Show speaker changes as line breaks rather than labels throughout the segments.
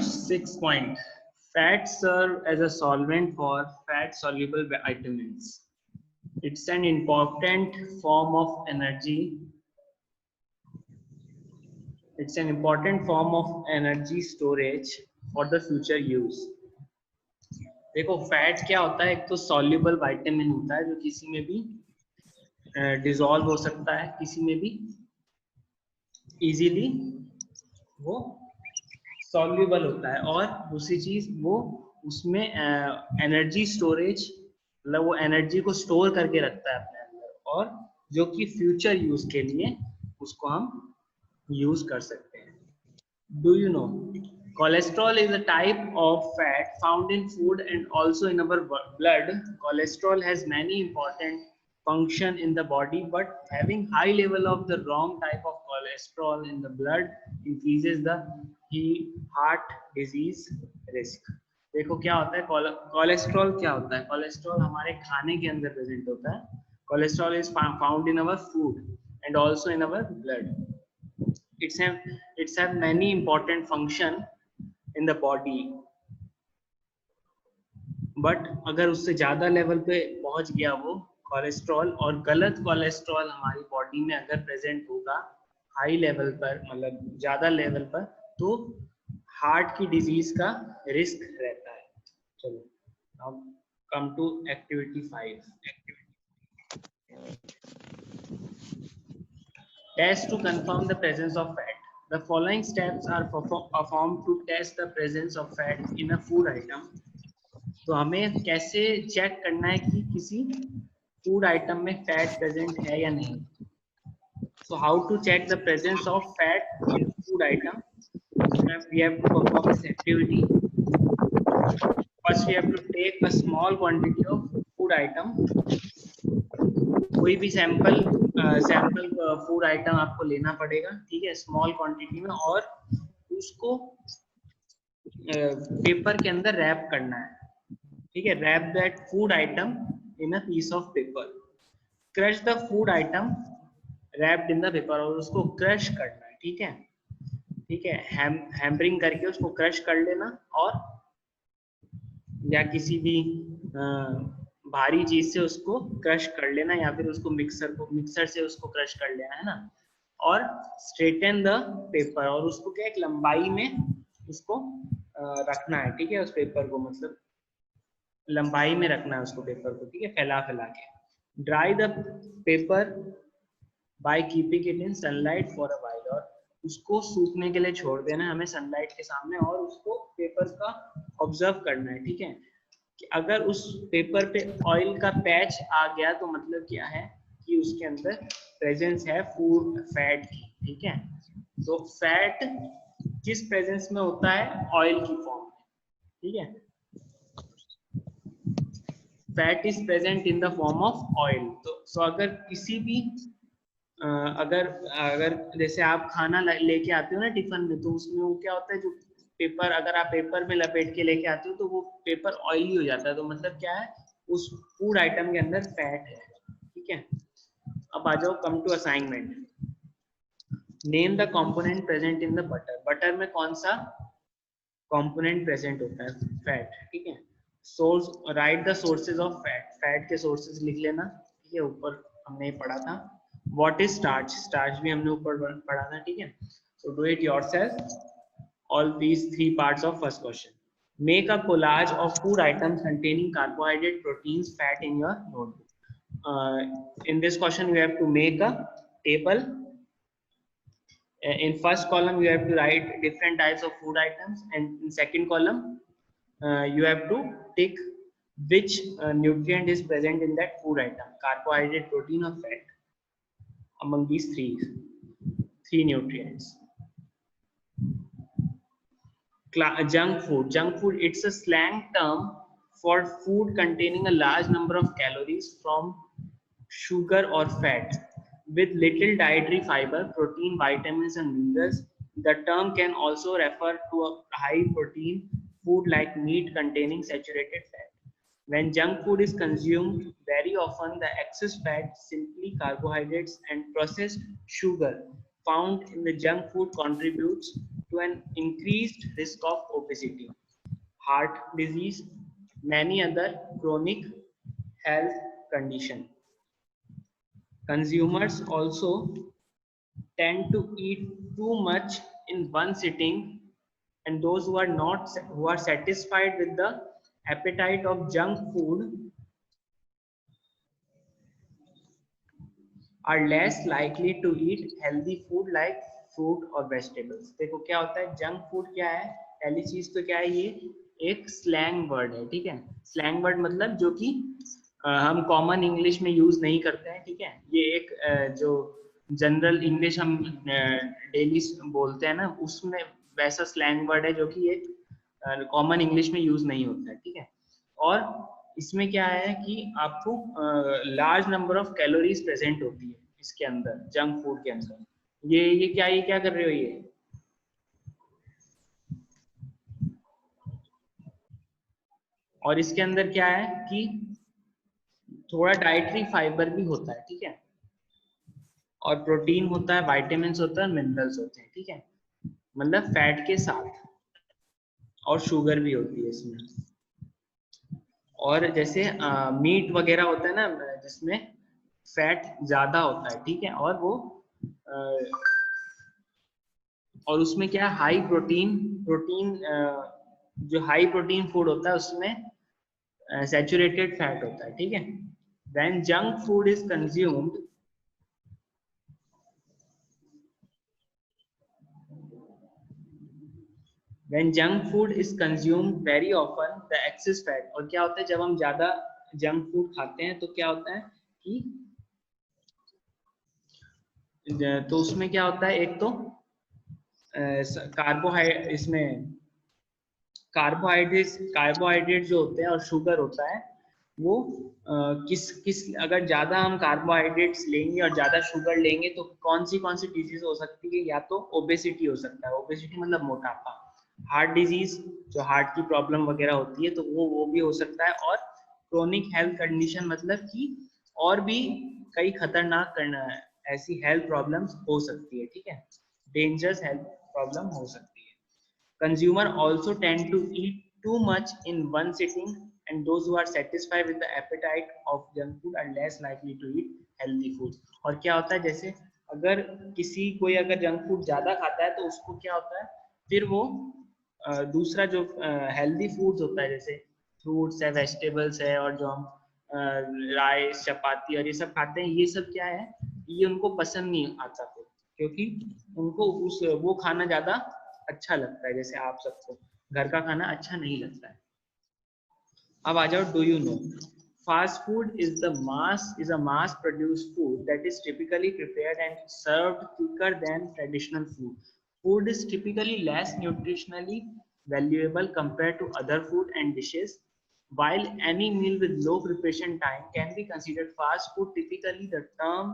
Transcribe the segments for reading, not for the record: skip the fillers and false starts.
Sixth point. Fats serve as a solvent for fat-soluble vitamins. It's an important form of energy. It's an important form of energy storage for the future use. देखो fat क्या होता है, एक तो soluble vitamin होता है जो किसी में भी डिसॉल्व हो सकता है, किसी में भी इजीली वो सॉल्युबल होता है, और दूसरी चीज वो उसमें एनर्जी स्टोरेज, मतलब वो एनर्जी को स्टोर करके रखता है अपने अंदर, और जो कि फ्यूचर यूज के लिए उसको हम यूज कर सकते हैं. Do you know? Cholesterol is a type of fat found in food and also in our blood. Cholesterol has many important function in the body, but having high level of the wrong type of cholesterol in the blood increases the heart disease risk. देखो क्या होता है cholesterol, क्या होता है cholesterol, हमारे खाने के अंदर प्रेजेंट होता है. Cholesterol is found in our food and also in our blood. It's have many important function in the body, but अगर उससे ज्यादा लेवल पे पहुंच गया वो कोलेस्ट्रॉल, और गलत कोलेस्ट्रॉल हमारी बॉडी में अगर प्रेजेंट होगा हाई लेवल पर, मतलब ज्यादा लेवल पर, तो हार्ट की डिजीज का रिस्क रहता है. चलो now come to activity 5. Test to confirm the presence of fat. The following steps are performed to test the presence of fat in a food item. तो हमें कैसे चेक करना है कि किसी फूड आइटम में फैट प्रेजेंट है या नहीं. So how to check the presence of fat in food item? We have to perform this activity. First we have to take a small quantity of food item. कोई भी sample food item आपको लेना पड़ेगा, ठीक है, small quantity में, और उसको पेपर के अंदर रैप करना है, ठीक है. Wrap that food item in a piece of paper. Crush the food item wrapped in the paper, और उसको क्रश करना है, ठीक है, ठीक है. हैमरिंग करके उसको क्रश कर लेना, और या किसी भी भारी चीज से उसको क्रश कर लेना, या फिर उसको मिक्सर से उसको क्रश कर लेना, है ना. और स्ट्रेटन द पेपर, और उसको क्या एक लंबाई में उसको रखना है, ठीक है, उस पेपर को, मतलब लंबाई में रखना है उसको पेपर को, ठीक है, फैला के. Dry the paper by keeping it in sunlight for a while, और उसको सूखने के लिए छोड़ देना है हमें सनलाइट के सामने, और उसको पेपर का ऑब्जर्व करना है, ठीक है. कि अगर उस पेपर पे ऑयल का पैच आ गया तो मतलब क्या है कि उसके अंदर प्रेजेंस है फूड फैट की, ठीक है. तो फैट किस प्रेजेंस में होता है, ऑयल की फॉर्म में, ठीक है. Fat is present in the form of oil. तो अगर किसी भी अगर जैसे आप खाना लेके आते हो ना टिफिन में, तो उसमें वो क्या होता है, जो पेपर, अगर आप पेपर में लपेट के लेके आते हो तो वो पेपर ऑयली हो जाता है, तो मतलब क्या है, उस फूड आइटम के अंदर फैट है, ठीक है. अब आ जाओ, come to assignment. Name the component present in the butter. Butter में कौन सा कंपोनेंट प्रेजेंट होता है, फैट, ठीक है. Source, right the sources of fat. Fat के सोर्सेज लिख लेना, ठीक है, ऊपर हमने पढ़ा था. What is starch. स्टार्च भी हमने ऊपर पढ़ा था, ठीक है. So do it yourself all these three parts of first question. Make a collage of food items containing carbohydrate, proteins, fat in your notebook. In this question you have to make a table. In first column you have to write different types of food items, and in second column you have to tick which nutrient is present in that food item, carbohydrate, protein or fat, among these three nutrients. Junk food. Junk food, it's a slang term for food containing a large number of calories from sugar or fat with little dietary fiber, protein, vitamins and minerals. The term can also refer to a high protein food like meat containing saturated fat. When junk food is consumed, very often the excess fat, simply carbohydrates and processed sugar found in the junk food contributes to an increased risk of obesity, heart disease, many other chronic health conditions. Consumers also tend to eat too much in one sitting, and those who are satisfied with the appetite of junk food are less likely to eat healthy food like fruit और vegetables. देखो क्या होता है, junk food क्या है, पहली चीज तो क्या है, ये एक स्लैंग वर्ड है, ठीक है। स्लैंग वर्ड मतलब जो कि हम कॉमन इंग्लिश में यूज नहीं करते हैं, ठीक है। ये एक जो जनरल इंग्लिश हम डेली बोलते हैं ना, उसमें वैसा स्लैंग वर्ड है जो कि एक कॉमन इंग्लिश में यूज नहीं होता है, ठीक है। और इसमें क्या है कि आपको large number of calories present होती है इसके अंदर, जंक फूड के अंदर। ये क्या कर रहे हो ये? और इसके अंदर क्या है कि थोड़ा डाइटरी फाइबर भी होता है, ठीक है, और प्रोटीन होता है, विटामिन्स होता है, मिनरल्स होते हैं, ठीक है, मतलब फैट के साथ, और शुगर भी होती है इसमें। और जैसे मीट वगैरह होता है ना, जिसमें फैट ज्यादा होता है, ठीक है, और वो और उसमें क्या है, हाई प्रोटीन प्रोटीन जो हाई प्रोटीन फूड होता है उसमें सैचुरेटेड फैट होता है, ठीक है। When junk food is consumed, when junk food is consumed very often, the excess fat, और क्या होता है जब हम ज्यादा जंक फूड खाते हैं तो क्या होता है कि तो उसमें क्या होता है, एक तो कार्बोहाइड्रेट जो होते हैं और शुगर होता है, वो किस अगर ज्यादा हम कार्बोहाइड्रेट्स लेंगे और ज्यादा शुगर लेंगे तो कौन सी डिजीज हो सकती है, या तो ओबेसिटी हो सकता है, ओबेसिटी मतलब मोटापा, हार्ट डिजीज जो हार्ट की प्रॉब्लम वगैरह होती है तो वो भी हो सकता है, और क्रोनिक हेल्थ कंडीशन मतलब कि और भी कई खतरनाक ऐसी हेल्थ प्रॉब्लम्स हो सकती है, ठीक है, डेंजरस हेल्थ प्रॉब्लम हो सकती है। Consumer also tend to eat too much in one sitting, and those who are satisfied with the appetite of junk food are less likely to eat healthy food. और क्या होता है, जैसे अगर कोई अगर जंक फूड ज्यादा खाता है तो उसको क्या होता है, फिर वो दूसरा जो हेल्दी फूड्स होता है, जैसे फ्रूट्स है, वेजिटेबल्स है, और जो हम राइस चपाती और ये सब खाते हैं, ये सब क्या है, ये उनको पसंद नहीं आता फिर, क्योंकि उनको वो खाना ज्यादा अच्छा लगता है, जैसे आप सबको घर का खाना अच्छा नहीं लगता है। अब आ जाओ, do you know, fast food is a mass produced food that is typically prepared and served quicker than traditional food. Food is typically less nutritionally valuable compared to other food and dishes. While any meal with low preparation time can be considered fast food, typically the term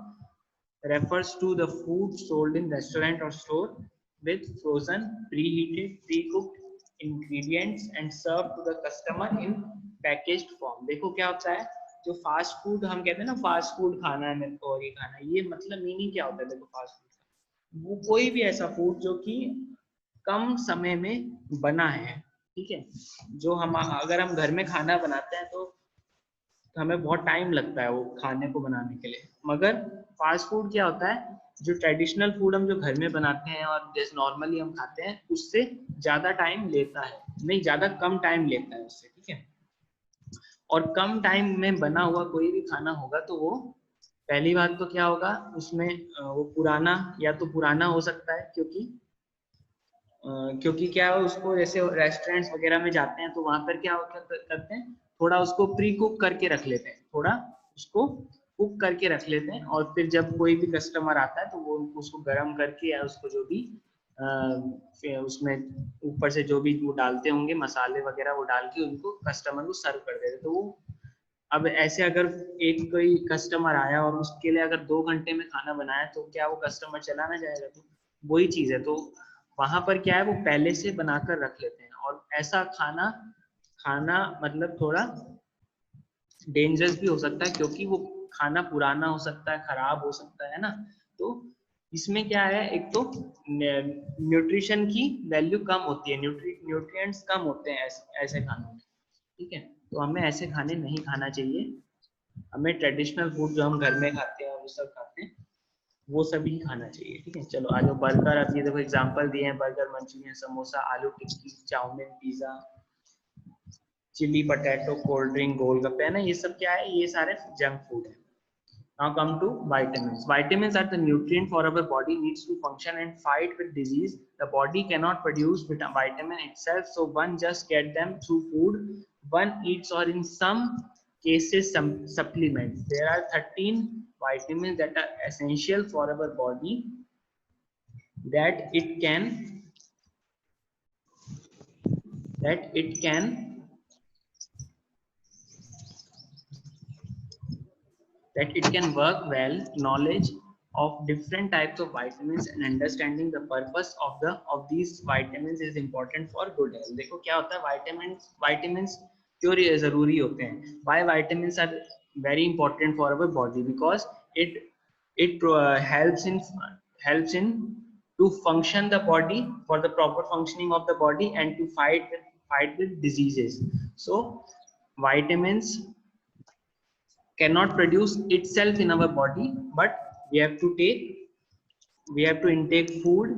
refers to the food sold in restaurant or store with frozen, preheated, pre-cooked ingredients and served to the customer in packaged form. देखो क्या होता है, जो fast food हम कहते हैं ना, fast food खाना है मेरे को और ये खाना है, ये मतलब मीनिंग क्या होता है, देखो फास्ट फूड वो कोई भी ऐसा फूड जो कि कम समय में बना है, ठीक है। जो हम अगर हम घर में खाना बनाते हैं तो हमें बहुत टाइम लगता है वो खाने को बनाने के लिए, मगर फास्ट फूड क्या होता है, जो ट्रेडिशनल फूड हम जो घर में बनाते हैं और जैसे नॉर्मली हम खाते हैं उससे ज्यादा टाइम लेता है, नहीं ज्यादा कम टाइम लेता है उससे, ठीक है। और कम टाइम में बना हुआ कोई भी खाना होगा तो वो पहली बात तो क्या होगा उसमें, वो पुराना, या तो पुराना हो सकता है, क्योंकि क्या है उसको, जैसे रेस्टोरेंट्स वगैरह में जाते हैं तो वहां पर क्या करते हैं, थोड़ा उसको प्री कुक करके रख लेते हैं, थोड़ा उसको कुक करके रख लेते हैं, और फिर जब कोई भी कस्टमर आता है तो वो उसको गर्म करके, या उसको जो भी उसमें ऊपर से जो भी वो डालते होंगे मसाले वगैरह, वो डाल के उनको कस्टमर को सर्व कर देते। तो वो अब ऐसे अगर एक कोई कस्टमर आया और उसके लिए अगर 2 घंटे में खाना बनाया तो क्या वो कस्टमर चला ना जाएगा, तो वही चीज है। तो वहां पर क्या है, वो पहले से बनाकर रख लेते हैं, और ऐसा खाना खाना मतलब थोड़ा डेंजरस भी हो सकता है, क्योंकि वो खाना पुराना हो सकता है, खराब हो सकता है ना। तो इसमें क्या है, एक तो न्यूट्रिशन की वैल्यू कम होती है, न्यूट्रिएंट्स कम होते हैं ऐसे खानों में, ठीक है। तो हमें ऐसे खाने नहीं खाना चाहिए, हमें ट्रेडिशनल फूड जो हम घर में खाते हैं वो सब खाते हैं, वो सभी खाना चाहिए, ठीक है। चलो आ जाओ बर्गर, अब ये देखो एग्जांपल दिए हैं, burger, manchurian, samosa, aloo tikki, chowmein, pizza, chilli potato, cold drink, golgappe, है ना, ये सब क्या है, ये सारे जंक फूड है। Now come to vitamins. Vitamins are the nutrient for our body needs to function and fight with disease. The body cannot produce vitamin itself, so one just get them through food. One eats or in some cases some supplements. There are 13 vitamins that are essential for our body that it can that it can that it can work well. Knowledge of different types of vitamins and understanding the purpose of these vitamins is important for good health. देखो क्या होता है, vitamins क्यों जरूरी होते हैं, why vitamins are very important for our body, because it helps in to function the body, for the proper functioning of the body, and to fight with diseases. So vitamins cannot produce itself in our body, but we have to intake food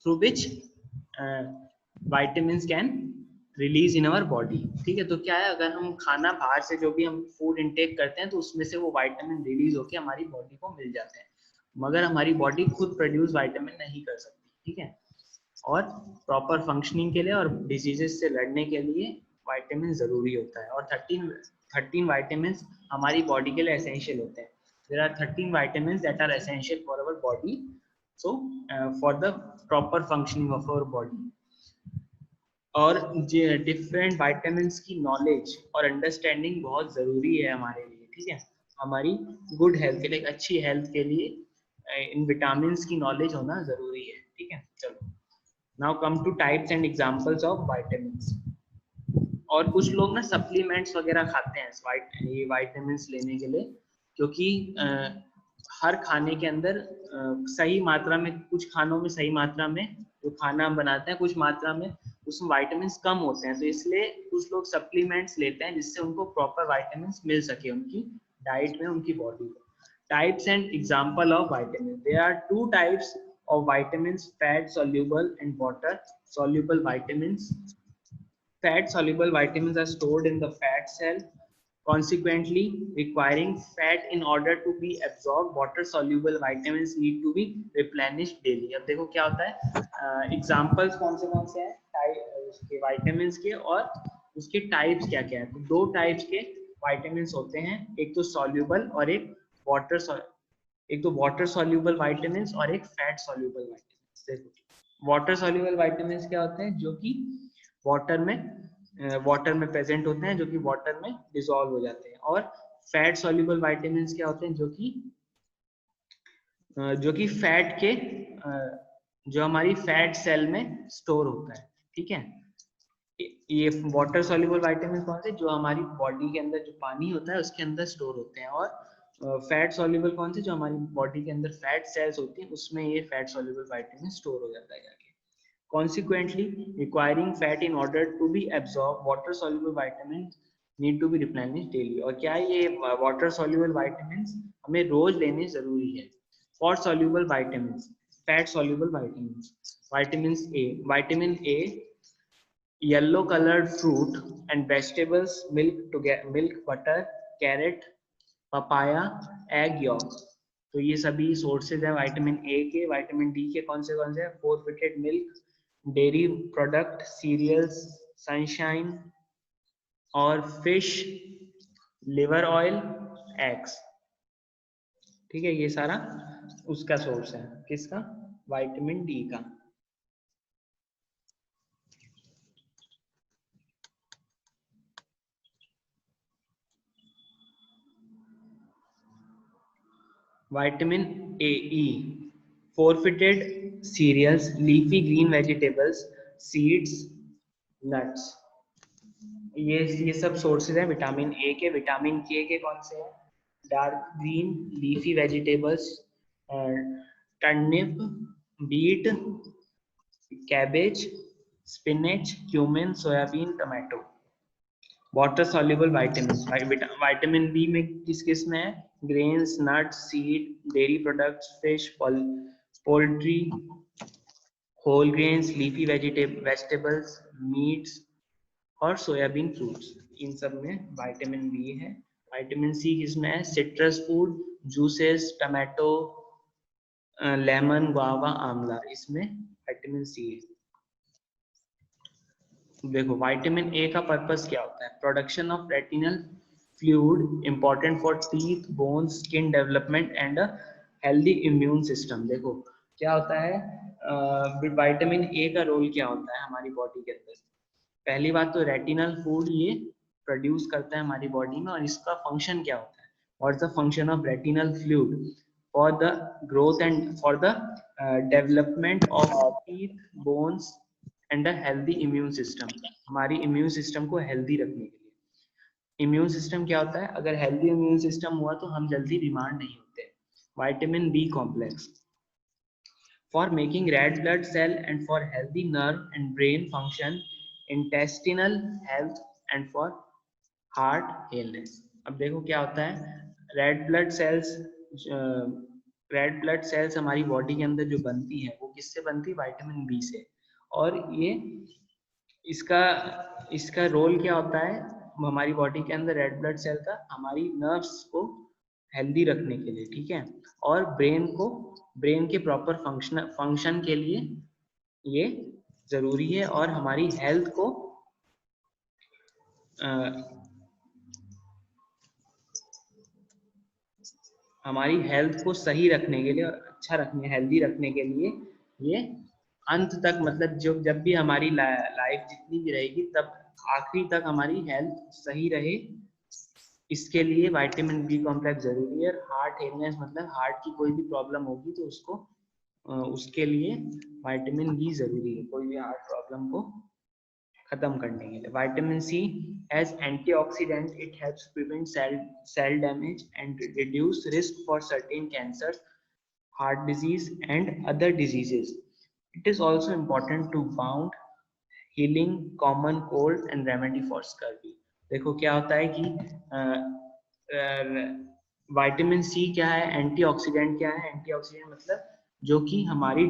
through which uh, vitamins can release in our body, ठीक है। तो क्या है, अगर हम खाना बाहर से जो भी हम फूड इंटेक करते हैं तो उसमें से वो विटामिन रिलीज होकर हमारी बॉडी को मिल जाते हैं, मगर हमारी बॉडी खुद प्रोड्यूस विटामिन नहीं कर सकती, ठीक है। और प्रॉपर फंक्शनिंग के लिए और डिजीजेस से लड़ने के लिए विटामिन जरूरी होता है। और 13 vitamins हमारी बॉडी के लिए एसेंशियल होते हैं। There are 13 vitamins that are essential for our body, so for the proper functioning of our body. और डिफरेंट vitamins की नॉलेज और अंडरस्टैंडिंग बहुत जरूरी है हमारे लिए, ठीक है। हमारी गुड हेल्थ के लिए, अच्छी हेल्थ के लिए इन विटामिन की नॉलेज होना जरूरी है, ठीक है। चलो now come two types and examples of vitamins. और कुछ लोग ना सप्लीमेंट्स वगैरह खाते हैं ये विटामिन्स लेने के लिए, क्योंकि हर खाने के अंदर सही मात्रा में, कुछ खानों में सही मात्रा में जो खाना हम बनाते हैं, कुछ मात्रा में उसमें विटामिन्स कम होते हैं, तो इसलिए कुछ लोग सप्लीमेंट्स लेते हैं जिससे उनको प्रॉपर विटामिन्स मिल सके उनकी डाइट में, उनकी बॉडी को। Types and example of vitamin, there are two types of vitamins: fat soluble and water soluble vitamins. Fat soluble vitamins are stored in the fat cell, consequently requiring fat in order to be absorbed. Water soluble vitamins need to be replenished daily. अब देखो क्या होता है, examples कौन से हैं उसके vitamins के, और उसके टाइप्स क्या क्या है। तो दो टाइप्स के vitamins होते हैं, एक तो soluble और एक तो वाटर सॉल्यूबल विटामिन्स और एक फैट सॉल्यूबल विटामिन्स। देखो वाटर सॉल्यूबल विटामिन्स क्या होते हैं, जो कि वाटर में प्रेजेंट होते हैं, जो कि वाटर में डिसॉल्व हो जाते हैं। और फैट सॉल्यूबल विटामिन्स क्या होते हैं, जो कि फैट के जो हमारी फैट सेल में स्टोर होता है, ठीक है। ये वाटर सॉल्यूबल विटामिन कौन से, जो हमारी बॉडी के अंदर जो पानी होता है उसके अंदर स्टोर होते हैं। और फैट सॉल्यूबल कौन से, जो हमारी बॉडी के अंदर फैट सेल्स होती हैं उसमें ये फैट सॉल्यूबल विटामिन स्टोर हो जाता है जाके। Consequently, requiring fat in order to be absorbed, water soluble vitamins need to be replenished daily. और क्या ये water soluble vitamins हमें रोज लेने जरूरी है। For soluble vitamins, fat soluble vitamins, vitamin A, yellow colored fruit and vegetables, milk, butter, carrot, papaya, egg yolk. तो ये सभी सोर्सेज है विटामिन ए के। विटामिन डी के कौन से हैं, fortified milk, dairy product, cereals, sunshine और फिश, लिवर ऑयल, एग्स, ठीक है। ये सारा उसका सोर्स है, किसका, विटामिन डी का। Vitamin A, E, forfeited cereals, leafy green vegetables, seeds, nuts, ये सब सोर्सेज हैं विटामिन ए के। विटामिन के कौन से हैं, dark green leafy vegetables, turnip, beet, cabbage, spinach, cumin, soyabean, tomato. Water soluble vitamin, vitamin B में किस किस में है? Grains, nuts, seed, dairy products, fish, poultry, whole grains, leafy vegetables, meats और सोयाबीन फ्रूट्स, इन सब में विटामिन बी है। विटामिन सी किसमें है? Citrus food, juices, tomato, lemon, guava, आंवला, इसमें विटामिन सी है। देखो विटामिन ए का पर्पस क्या होता है? Production of retinal fluid, important for teeth, bones, skin development and healthy immune system. देखो क्या होता है, विटामिन ए का रोल क्या होता है हमारी बॉडी के अंदर? पहली बात तो रेटिनल फूड ये प्रोड्यूस करता है हमारी बॉडी में, और इसका फंक्शन क्या होता है? What's the function of retinal fluid? For the growth and for the development of teeth, bones and a healthy immune system, हमारी इम्यून सिस्टम को हेल्दी रखने के लिए। इम्यून सिस्टम क्या होता है? अगर हेल्दी इम्यून सिस्टम हुआ तो हम जल्दी बीमार नहीं होते। Vitamin B complex for making red blood cell and for healthy nerve and brain function, intestinal health and for heart illness। अब देखो क्या होता है, red blood cells, red blood cells हमारी बॉडी के अंदर जो बनती है वो किससे बनती है? विटामिन बी से। और ये इसका इसका रोल क्या होता है हमारी बॉडी के अंदर रेड ब्लड सेल का? हमारी नर्व्स को हेल्दी रखने के लिए, ठीक है, और ब्रेन के प्रॉपर फंक्शन के लिए ये जरूरी है, और हमारी हेल्थ को सही रखने के लिए और अच्छा रखने, हेल्दी रखने के लिए ये अंत तक, मतलब जब भी हमारी लाइफ जितनी भी रहेगी तब आखिरी तक हमारी हेल्थ सही रहे, इसके लिए विटामिन बी कॉम्प्लेक्स जरूरी है। हार्ट इलनेस मतलब हार्ट की कोई भी प्रॉब्लम होगी तो उसके लिए विटामिन बी जरूरी है, कोई भी हार्ट प्रॉब्लम को खत्म करने के लिए। Vitamin C as antioxidant it helps prevent cell damage and reduce risk for certain cancers, heart disease and other diseases. It is also important to bound healing common cold and remedy for scurvy। देखो क्या होता है कि vitamin C क्या है, antioxidant क्या है? Antioxidant मतलब जो कि हमारी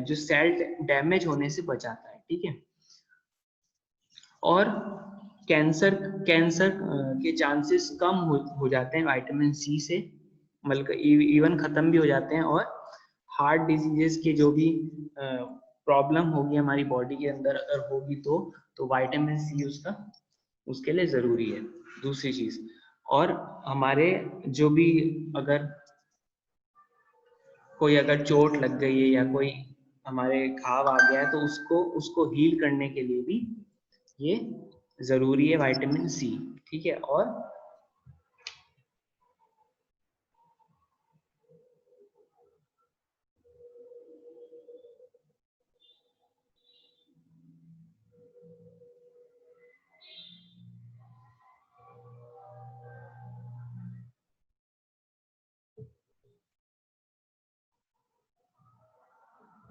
जो सेल डैमेज होने से बचाता है, ठीक है, और कैंसर के चांसेस कम हो जाते हैं विटामिन सी से, बल्कि इवन खत्म भी हो जाते हैं। और हार्ट डिजीजेस के जो भी प्रॉब्लम होगी हमारी बॉडी के अंदर अगर होगी तो विटामिन सी उसके लिए जरूरी है। दूसरी चीज, और हमारे जो भी अगर कोई अगर चोट लग गई है या कोई हमारे घाव आ गया है तो उसको हील करने के लिए भी ये जरूरी है विटामिन सी, ठीक है। और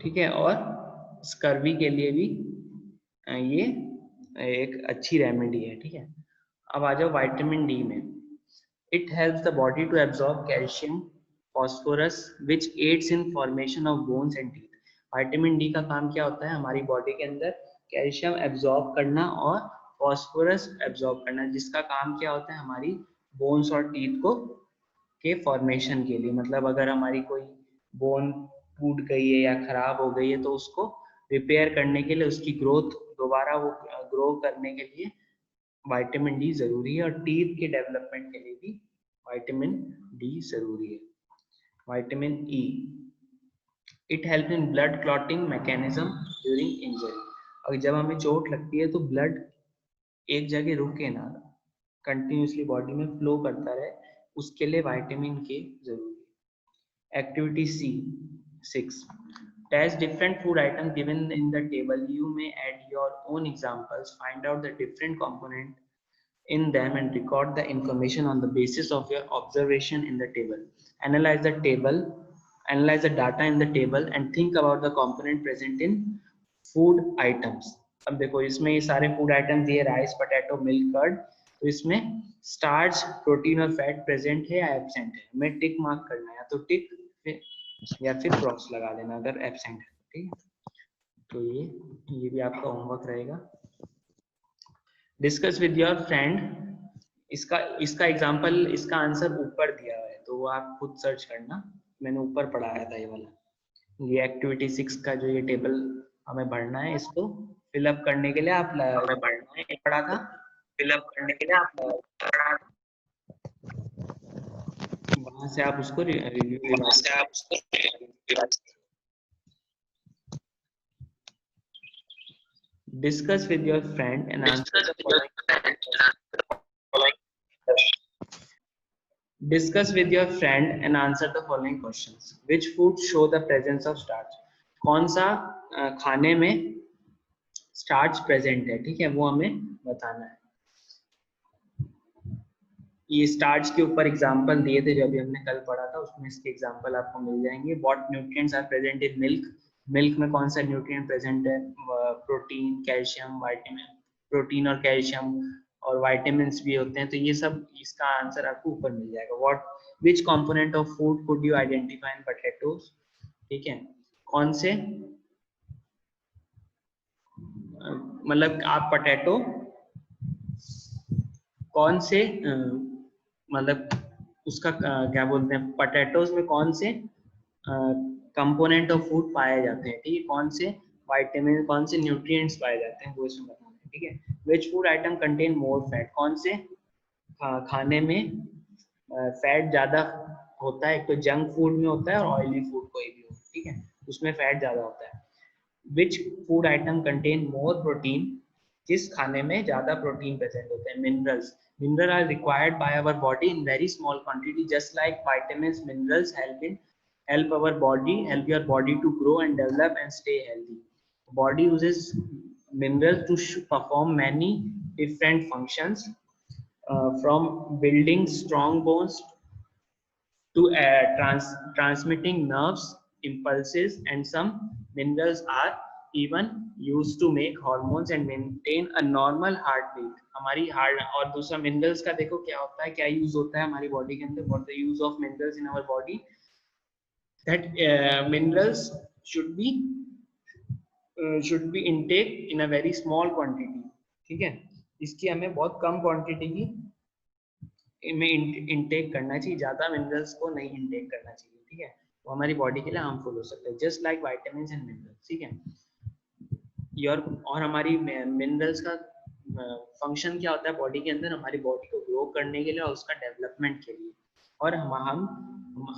ठीक है, और स्कर्वी के लिए भी ये एक अच्छी रेमेडी है, ठीक है। अब आ जाओ विटामिन डी में। It helps the body to absorb calcium, phosphorus which aids in formation of bones and teeth. Vitamin D का काम क्या होता है? हमारी बॉडी के अंदर कैल्शियम एब्जॉर्ब करना और फॉस्फोरस एब्जॉर्ब करना, जिसका काम क्या होता है? हमारी बोन्स और टीथ के फॉर्मेशन के लिए। मतलब अगर हमारी कोई बोन टूट गई है या खराब हो गई है तो उसको रिपेयर करने के लिए, उसकी ग्रोथ दोबारा वो ग्रो करने के लिए विटामिन डी जरूरी है। और टीथ के डेवलपमेंट के लिए भी विटामिन डी जरूरी है। Vitamin E, it help in blood clotting mechanism during injury. और जब हमें चोट लगती है तो ब्लड एक जगह रुके ना, कंटिन्यूसली बॉडी में फ्लो करता रहे, उसके लिए विटामिन के जरूरी है। Activity C 6, test different food items given in the table. You may add your own examples, find out the different component in them and record the information on the basis of your observation in the table. Analyze the table Analyze the data in the table and think about the component present in food items. अब देखो इसमें ये सारे food item दिए, rice, potato, milk, curd, तो इसमें starch, protein और fat present है या एब्सेंट है, हमें टिक मार्क करना है, या तो टिक या फिर क्रॉस लगा देना अगर एब्सेंट है, ठीक है। तो ये भी आपका होमवर्क रहेगा। डिस्कस विद योर फ्रेंड, इसका एग्जांपल, इसका आंसर ऊपर दिया हुआ है तो वो आप खुद सर्च करना, मैंने ऊपर पढ़ाया था ये वाला। ये एक्टिविटी 6 का जो ये टेबल हमें भरना है, इसको फिलअप करने के लिए आप पढ़ा था, फिलअप करने के लिए आप पढ़ा, वहां से आप उसको review, discuss with your friend and answer the following, discuss with your friend and answer the following questions. Which food show the presence of starch? कौन सा खाने में स्टार्च प्रेजेंट है, ठीक है, वो हमें बताना है। ये स्टार्च के ऊपर एग्जांपल दिए थे जो अभी हमने कल पढ़ा था, उसमें इसके एग्जांपल आपको मिल जाएंगे। What nutrients are present in milk, milk में कौन सा न्यूट्रिएंट प्रेजेंट है, प्रोटीन, कैल्शियम, विटामिन, प्रोटीन और कैल्शियम और विटामिन्स भी होते हैं, तो ये सब इसका आंसर आपको ऊपर मिल जाएगा। What which component of food could you identify in potatoes, ठीक है, कौन से मतलब आप पोटैटो कौन से मतलब उसका क्या बोलते हैं, पोटैटोज में कौन से कंपोनेंट ऑफ फूड पाए जाते हैं, ठीक है, कौन से विटामिन, कौन से न्यूट्रिएंट्स पाए जाते हैं, वो इसमें बताना है, ठीक है। Which food atom contain more fat, कौन से खाने में फैट ज्यादा होता है, एक तो जंक फूड में होता है और ऑयली फूड कोई भी हो, ठीक है, उसमें फैट ज्यादा होता है। Which food atom contain more protein, किस खाने में ज्यादा प्रोटीन प्रेजेंट होते हैं। Minerals, minerals are required by our body in very small quantity, just like vitamins, minerals help our body, help your body to grow and develop and stay healthy. Body uses minerals to perform many different functions, from building strong bones to transmitting nerves impulses, and some minerals are even used to make hormones and maintain a normal heartbeat. हमारी heart, और दूसरा minerals का देखो क्या होता है, क्या use होता है हमारी बॉडी के अंदर, what the use of minerals in our body, that minerals should be should be intake in a very small quantity, ठीक है, इसकी हमें बहुत कम क्वांटिटी की में इनटेक करना चाहिए, ज्यादा मिनरल्स को नहीं इनटेक करना चाहिए, ठीक है, वो हमारी बॉडी के लिए हार्मफुल हो सकता है, just like vitamins and minerals, ठीक है। और हमारी मिनरल्स का फंक्शन क्या होता है बॉडी के अंदर, हमारी बॉडी को ग्रो करने के लिए और उसका डेवलपमेंट के लिए, और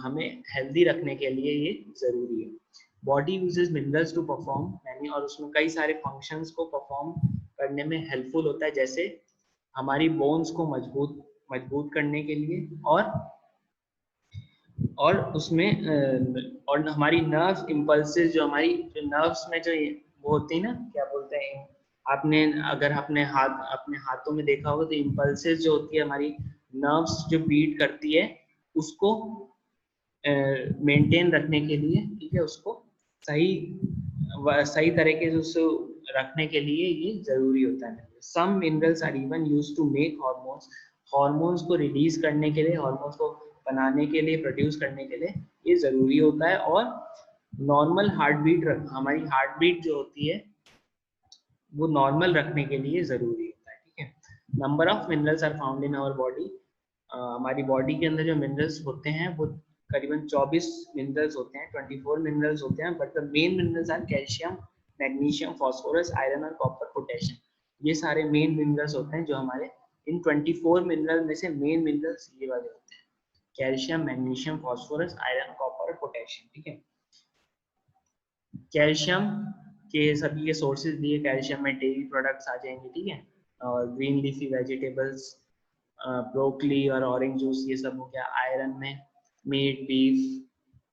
हमें हेल्दी रखने के लिए ये जरूरी है। Body uses minerals to perform many, और उसमें कई सारे फंक्शंस को परफॉर्म करने में हेल्पफुल होता है, जैसे हमारी बोन्स को मजबूत करने के लिए, और उसमें और हमारी नर्व इम्पल्सेस, जो हमारी नर्व्स में जो वो होती है ना, क्या बोलते हैं, आपने अगर अपने हाथों में देखा होगा तो इम्पल्सेस जो होती है हमारी नर्व्स जो बीट करती है उसको मेंटेन रखने के लिए, ठीक है, उसको सही तरीके से उसको रखने के लिए ये जरूरी होता है। Some minerals are even used to make hormones, hormones को रिलीज करने के लिए, हार्मोन्स को बनाने के लिए, प्रोड्यूस करने के लिए ये जरूरी होता है, और नॉर्मल हार्ट बीट, हमारी हार्ट बीट जो होती है वो नॉर्मल रखने के लिए जरूरी होता है, ठीक है। Number of minerals are found in our body, हमारी बॉडी के अंदर जो मिनरल्स होते हैं वो करीबन 24 मिनरल्स होते हैं, 24 मिनरल्स होते हैं, but the main minerals are calcium, magnesium, phosphorus, iron और कॉपर, पोटेशियम, ये सारे मेन मिनरल्स होते हैं जो हमारे इन 24 मिनरल में से मेन मिनरल्स ये वाले होते हैं, calcium, magnesium, phosphorus, iron, copper और पोटेशियम, ठीक है। कैल्शियम के सभी के सोर्सेज दिए, कैल्शियम में डेयरी प्रोडक्ट्स आ जाएंगे, ठीक है, और ग्रीन लीफी वेजिटेबल्स, ब्रोकली और ऑरेंज जूस, ये सब हो गया। आयरन में meat, beef,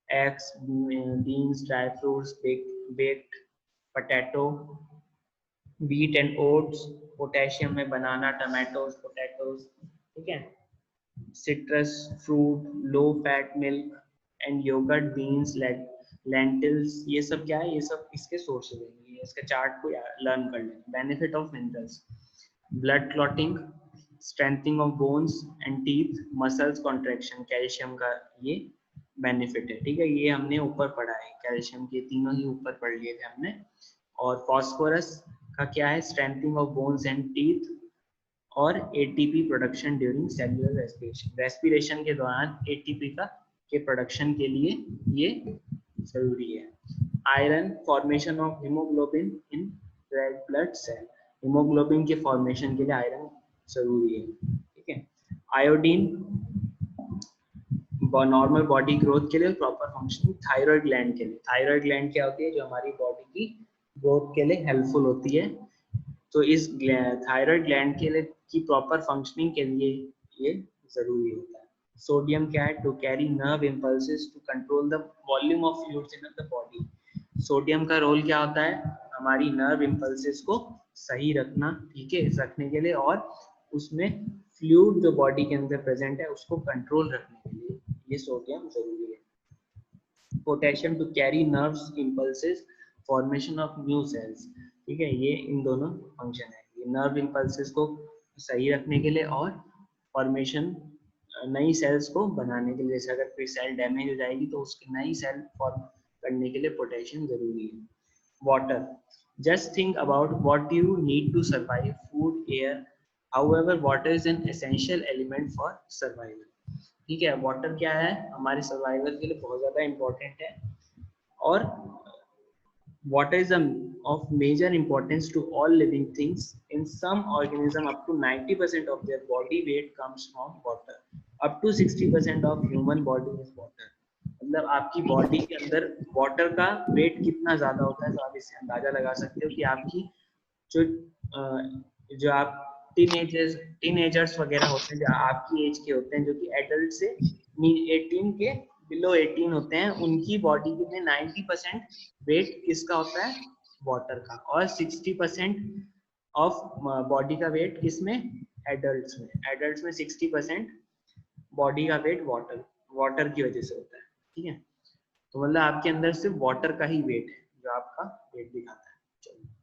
eggs, beans, dry fruits, baked potato, wheat and oats. Potassium में बनाना, टमाटोज, पोटैटोज, ठीक है, citrus fruit, low fat milk and yoghurt, beans, lentils, ये सब क्या है, ये सब इसके सोर्सेज हैं। ये इसका चार्ट को लर्न कर लें। Benefit of minerals, blood clotting, strengthening of bones and teeth, muscles contraction, calcium का ये बेनिफिट है। ठीक है, ये हमने ऊपर पढ़ा है, कैल्शियम के तीनों ही ऊपर पढ़ लिए थे हमने। और फॉस्फोरस का क्या है, strengthening of bones and teeth, और ATP production during cellular respiration, respiration के दौरान एटीपी का के प्रोडक्शन के लिए ये जरूरी है। Iron, formation of haemoglobin in red blood cell, haemoglobin के फॉर्मेशन के लिए आयरन जरूरी है। ठीक है, आयोडीन नॉर्मल बॉडी ग्रोथ के लिए, प्रॉपर फंक्शनिंग थायराइड ग्लैंड के लिए। थायराइड ग्लैंड क्या होती है, जो हमारी बॉडी की ग्रोथ के लिए हेल्पफुल होती है। तो इस थायराइड ग्लैंड के लिए की प्रॉपर फंक्शनिंग के लिए ये जरूरी होता है। सोडियम क्या है, to carry nerve impulses to control the volume of fluids in the body. Sodium का रोल क्या होता है, हमारी नर्व इम्पल्सेस को सही रखना, ठीक है, रखने के लिए, और उसमें फ्लूइड जो बॉडी के अंदर प्रेजेंट है उसको कंट्रोल रखने के लिए ये सोडियम जरूरी है। Potassium to carry nerves impulses, formation of new cells. ठीक है, ये इन दोनों फंक्शन है, ये नर्व इम्पल्सेस को सही रखने के लिए और फॉर्मेशन नई सेल्स को बनाने के लिए। जैसे अगर कोई सेल डैमेज हो जाएगी तो उसकी नई सेल फॉर्म करने के लिए पोटेशियम जरूरी है। Water, just think about what you need to survive, food, air, however water is an essential element for survival। ठीक है, वाटर क्या है, हमारे सर्वाइवल के लिए बहुत ज्यादा इंपॉर्टेंट है, और water is of major importance to all living things. In some organism up to 90% of their body weight comes from water, up to 60% of human body is water। मतलब आपकी बॉडी के अंदर वाटर का wait कितना ज्यादा होता है, तो आप इससे अंदाजा लगा सकते हो कि आपकी जो जो आप टीनेजर्स वगैरह होते हैं, जो आपकी एज के होते हैं, जो कि एडल्ट से 18 के बिलो 18 होते हैं, उनकी बॉडी में 90% वेट किसका होता है, वाटर का, और 60% ऑफ बॉडी का वेट किसमें, एडल्ट्स में 60% बॉडी का वेट वाटर की वजह से होता है। ठीक है, तो मतलब आपके अंदर सिर्फ वाटर का ही वेट है जो आपका वेट दिखाता है। चलो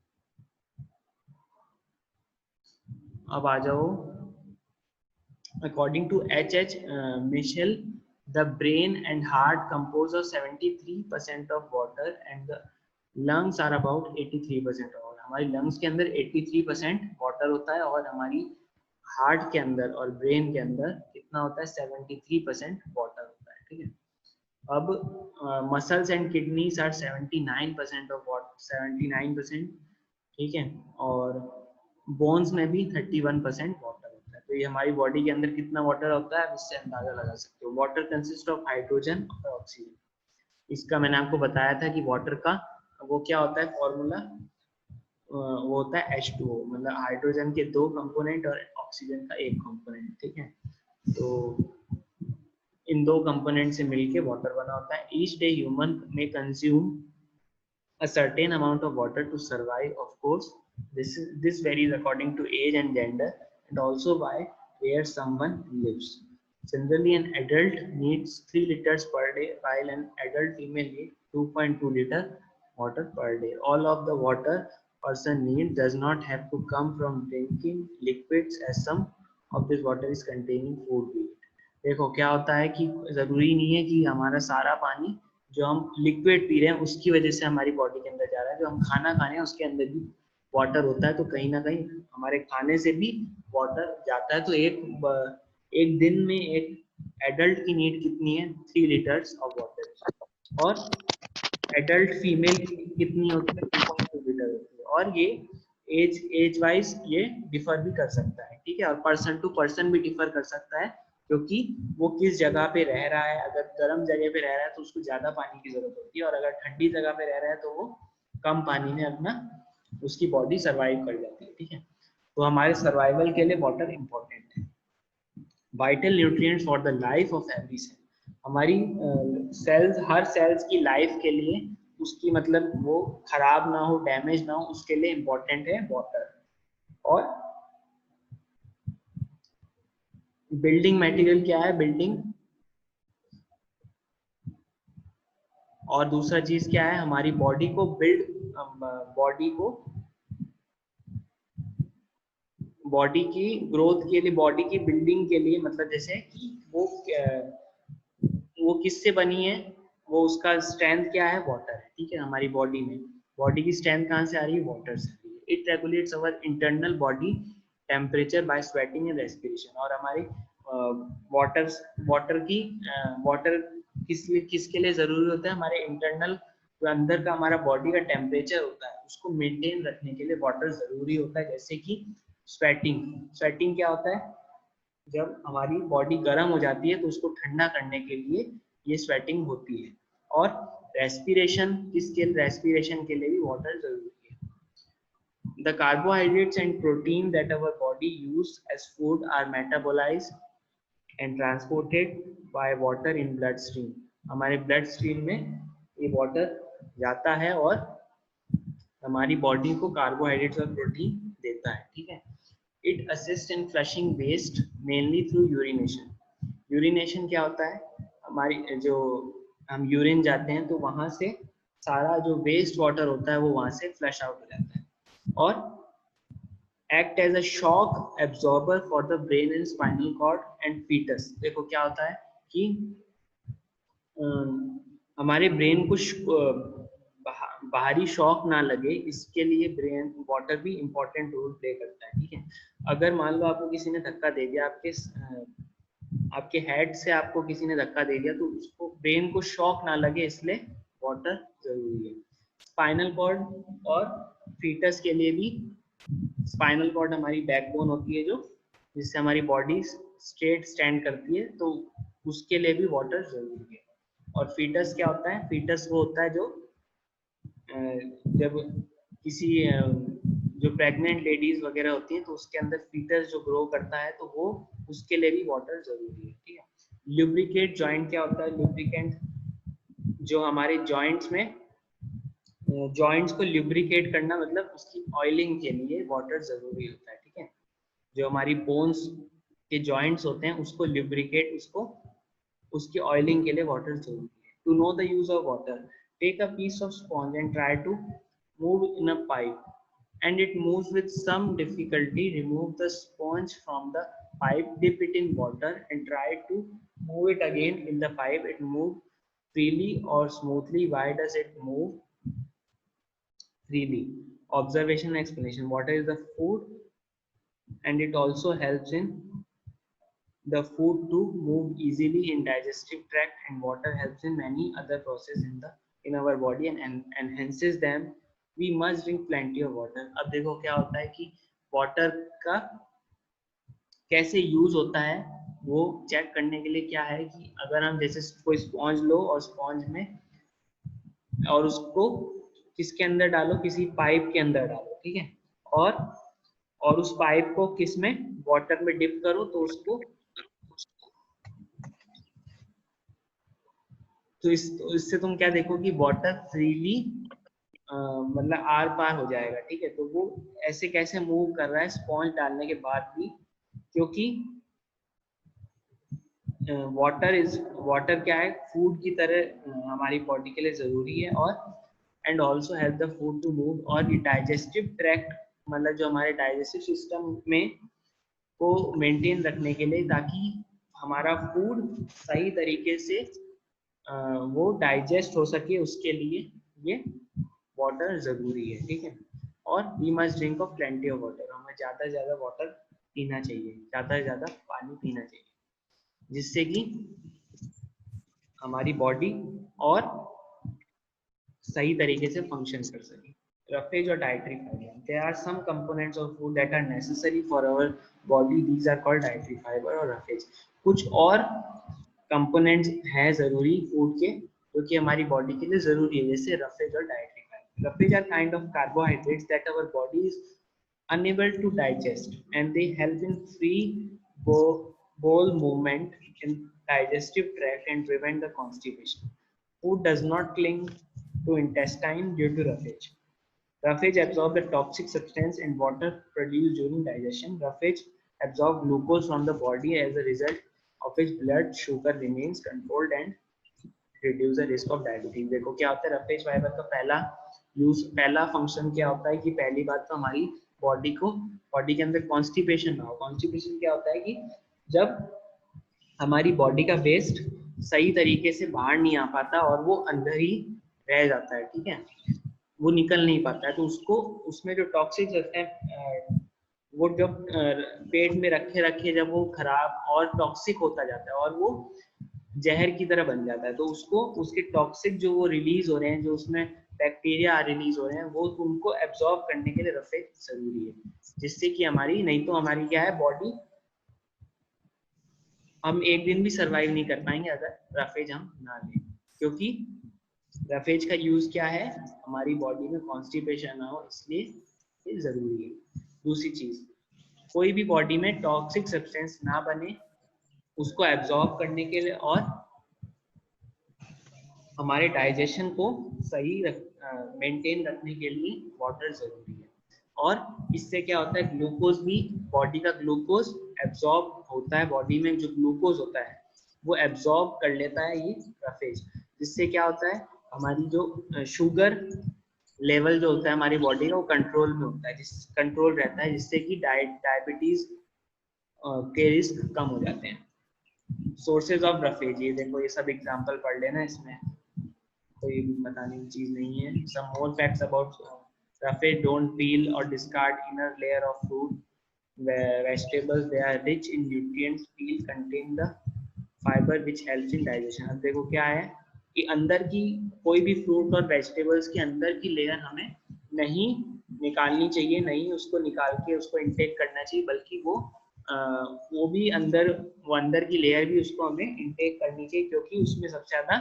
अब आ जाओ, according to H.H. Michel, the brain and heart compose of 73% of water and the lungs are about 83%। और हमारी लंग्स के अंदर 83% वाटर होता है, और हमारी हार्ट के अंदर और ब्रेन के अंदर कितना होता है, 73% वाटर होता है। ठीक है, अब muscles and kidneys are 79% of water, 79%। ठीक है, और बोन्स में भी 31% वाटर होता है। तो ये हमारी बॉडी के अंदर कितना वाटर होता है, आप इससे अंदाजा लगा सकते हो। वाटर कंसिस्ट ऑफ हाइड्रोजन और ऑक्सीजन। इसका मैंने आपको बताया था कि वाटर का वो क्या होता है फॉर्मूला, वो होता है H2O, मतलब हाइड्रोजन के 2 कंपोनेंट और ऑक्सीजन का 1 कंपोनेंट। ठीक है, तो इन 2 कंपोनेंट से मिलके वाटर बना होता है। ईच डे ह्यूमन में consume a certain amount of water to survive, of course this varies according to age and gender, and also by where someone lives. Generally an adult needs 3 liters per day, while an adult female needs 2.2 liter water per day. All of the water person needs does not have to come from drinking liquids, as some of this water is containing food we eat। देखो क्या होता है कि जरूरी नहीं है कि हमारा सारा पानी जो हम लिक्विड पी रहे हैं उसकी वजह से हमारी बॉडी के अंदर जा रहा है। जो हम खाना खा रहे हैं उसके अंदर भी वाटर होता है, तो कहीं ना कहीं हमारे खाने से भी वाटर जाता है। तो एक दिन में एक एडल्ट की नीड कितनी है, 3 लीटर्स ऑफ वाटर, और एडल्ट फीमेल की कितनी होती है, 2.2 लीटर होती है। और ये एज वाइज ये डिफर भी कर सकता है। ठीक है, और पर्सन टू पर्सन भी डिफर कर सकता है, क्योंकि वो किस जगह पे रह रहा है। अगर गर्म जगह पे रह रहा है तो उसको ज्यादा पानी की जरूरत होती है, और अगर ठंडी जगह पे रह रहा है तो वो कम पानी में अपना उसकी बॉडी सर्वाइव कर जाती है। ठीक है, तो हमारे सर्वाइवल के लिए वाटर इंपॉर्टेंट है। Vital nutrients for the life of every cell, हमारी सेल्स, हर सेल्स की लाइफ के लिए, उसकी मतलब वो खराब ना हो, डैमेज ना हो, उसके लिए इंपॉर्टेंट है वाटर। और बिल्डिंग मटेरियल क्या है, बिल्डिंग और दूसरा चीज क्या है, हमारी बॉडी को बॉडी की ग्रोथ के लिए, बॉडी की बिल्डिंग के लिए, मतलब जैसे कि वो किससे बनी है, वो उसका स्ट्रेंथ क्या है, वाटर है, ठीक है। हमारी बॉडी में बॉडी की स्ट्रेंथ कहाँ से आ रही है, वाटर से आ रही है। It regulates our internal body temperature by sweating and respiration. और हमारी वाटर किसके लिए जरूरी होता है, हमारे इंटरनल जो अंदर का हमारा बॉडी का टेम्परेचर होता है उसको मेंटेन रखने के लिए वाटर जरूरी होता है। जैसे कि स्वेटिंग क्या होता है, जब हमारी बॉडी गर्म हो जाती है तो उसको ठंडा करने के लिए ये स्वेटिंग होती है। और रेस्पिरेशन के लिए भी वाटर जरूरी है। The carbohydrates and protein that our body use as food are metabolized and transported by water in bloodstream. हमारे ब्लड स्ट्रीम में ये वाटर जाता है और हमारी बॉडी को कार्बोहाइड्रेट्स और प्रोटीन देता है, ठीक है। It assist in flushing waste mainly through urination. Urination क्या होता है, हमारी जो हम यूरिन जाते हैं तो वहां से सारा जो वेस्ट वाटर होता है वो वहां से फ्लश आउट हो जाता है। और act as a shock absorber for the brain and spinal cord and foetus. देखो क्या होता है कि हमारे ब्रेन को बाहरी शॉक ना लगे, इसके लिए ब्रेन वाटर भी इंपॉर्टेंट रोल प्ले करता है, ठीक है। अगर मान लो आपको किसी ने धक्का दे दिया, आपके हेड से आपको किसी ने धक्का दे दिया, तो उसको ब्रेन को शॉक ना लगे, इसलिए वाटर जरूरी है। स्पाइनल कॉर्ड और फीटस के लिए भी, स्पाइनल कॉर्ड हमारी बैकबोन होती है जो जिससे हमारी बॉडी स्ट्रेट स्टैंड करती है, तो उसके लिए भी वाटर जरूरी है। और फीटस क्या होता है, फीटस वो होता है जो जब किसी जो प्रेग्नेंट लेडीज वगैरह होती हैं तो उसके अंदर फीटस जो ग्रो करता है तो वो उसके लिए भी वाटर जरूरी है, ठीक है। लुब्रिकेट जॉइंट क्या होता है, लुब्रिकेंट जो हमारे जॉइंट्स में जॉइंट्स को लुब्रिकेट करना, मतलब उसकी ऑयलिंग के लिए वाटर जरूरी होता है, ठीक है। जो हमारी बोन्स के जॉइंट्स होते हैं उसको लुब्रिकेट, उसकी ऑयलिंग के लिए वाटर जरूरी है। To know the use of water, take a piece of sponge and try to move in a pipe and it moves with some difficulty. Remove the sponge from the pipe, dip it in water and try to move it again in the pipe. It moves freely or smoothly. Why does it move freely? Observation and explanation. Water is the food and it also helps in the food to move easily in digestive tract, and water helps in many other processes in our body and enhances them. We must drink plenty of water. अब देखो क्या होता है कि water का कैसे use होता है वो चेक करने के लिए क्या है कि अगर हम जैसे कोई स्पॉन्ज लो और स्पॉन्ज में और उसको किसके अंदर डालो, किसी पाइप के अंदर डालो, ठीक है। और उस पाइप को किस में, वाटर में डिप करो, तो उसको तो इससे तुम क्या देखो कि वाटर फ्रीली मतलब आर पार हो जाएगा, ठीक है। तो वो ऐसे कैसे मूव कर रहा है स्पॉन्ज डालने के बाद भी, क्योंकि वाटर क्या है, फूड की तरह हमारी बॉडी के लिए जरूरी है। और and also help the food to move. और डाइजेस्टिव ट्रैक्ट मतलब जो हमारे डाइजेस्टिव सिस्टम में को मेंटेन रखने के लिए, ताकि हमारा फूड सही तरीके से वो डाइजेस्ट हो सके, उसके लिए ये वाटर जरूरी है, ठीक है। और we must drink of plenty of water, हमें ज्यादा से ज्यादा वाटर पीना चाहिए, ज्यादा से ज्यादा पानी पीना चाहिए, जिससे कि हमारी बॉडी और सही तरीके से फंक्शन कर सके। Roughage or dietary fiber. There are some components of food that are necessary for our body. These are called dietary fiber or roughage. कुछ और कंपोनेंट्स हैं जरूरी फूड के जो कि हमारी बॉडी के लिए जरूरी है, जैसे roughage और dietary fiber. Roughage are kind of carbohydrates that our body is unable to digest, and they help in free bowel movement in digestive tract and prevent the constipation. Food does not cling to intestine due to roughage. Roughage absorbs the toxic substance in water produced during digestion. Roughage absorbs glucose from the body, as a result of which blood sugar remains controlled and reduce the risk of diabetes. देखो क्या होता है, roughage fibre का पहला function क्या होता है कि पहली बात तो हमारी बॉडी के अंदर कॉन्स्टिपेशन ना हो। कॉन्स्टिपेशन क्या होता है कि जब हमारी बॉडी का वेस्ट सही तरीके से बाहर नहीं आ पाता और वो अंदर ही रह जाता है, ठीक है, वो निकल नहीं पाता है, तो उसको उसमें जो टॉक्सिक रहते हैं वो जब पेट में रखे रखे जब वो खराब और टॉक्सिक होता जाता है और वो जहर की तरह बन जाता है, तो उसको उसके टॉक्सिक जो वो रिलीज हो रहे हैं, जो उसमें बैक्टीरिया रिलीज हो रहे हैं, वो उनको एब्जॉर्ब करने के लिए रफेज जरूरी है, जिससे कि हमारी, नहीं तो हमारी क्या है बॉडी, हम एक दिन भी सरवाइव नहीं कर पाएंगे अगर रफेज हम ना लें, क्योंकि रफेज का यूज क्या है, हमारी बॉडी में कॉन्स्टिपेशन ना हो, इसलिए ये जरूरी है। दूसरी चीज, कोई भी बॉडी में टॉक्सिक सब्सटेंस ना बने, उसको एब्जॉर्ब करने के लिए और हमारे डाइजेशन को सही मेंटेन रखने के लिए वाटर जरूरी है। और इससे क्या होता है, ग्लूकोज भी, बॉडी का ग्लूकोज एब्जॉर्ब होता है, बॉडी में जो ग्लूकोज होता है वो एब्जॉर्ब कर लेता है ये रफेज, जिससे क्या होता है, हमारी जो शुगर लेवल जो होता है हमारी बॉडी का वो कंट्रोल में होता है, कंट्रोल रहता है, जिससे कि डायबिटीज के रिस्क कम हो जाते हैं। सोर्सेज ऑफ रफेज, ये देखो ये सब एग्जांपल पढ़ लेना, इसमें कोई बताने की चीज नहीं है। Some more facts about roughage, don't peel or discard inner layer of fruit vegetables, they are rich in nutrients, peel contain the fiber which helps in digestion। अब देखो क्या है कि अंदर की कोई भी फ्रूट और वेजिटेबल्स की अंदर की लेयर हमें नहीं निकालनी चाहिए, नहीं उसको निकाल के उसको इंटेक करना चाहिए, बल्कि वो भी अंदर की लेयर भी उसको हमें इंटेक करनी चाहिए, क्योंकि उसमें सबसे ज्यादा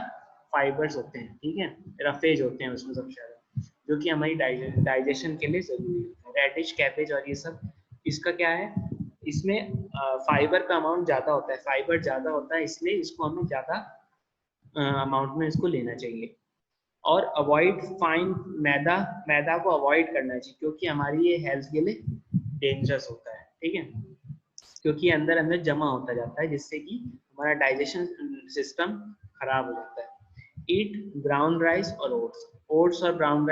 फाइबर्स होते हैं, ठीक है, रफेज होते हैं उसमें सबसे ज्यादा, जो कि हमारी डाइजेशन के लिए जरूरी है। रेडिश, कैबेज और ये सब, इसका क्या है, इसमें फाइबर का अमाउंट ज्यादा होता है, फाइबर ज्यादा होता है, इसलिए इसको हमें ज्यादा अमाउंट में इसको लेना चाहिए। और अवॉइड फाइन मैदा को अवॉइड करना चाहिए, क्योंकि हमारी ये हेल्थ के लिए डेंजरस होता है, ठीक है, क्योंकि अंदर अंदर जमा होता जाता है, जिससे कि हमारा डाइजेशन सिस्टम खराब हो जाता है। ईट ब्राउन राइस और ओट्स और ब्राउन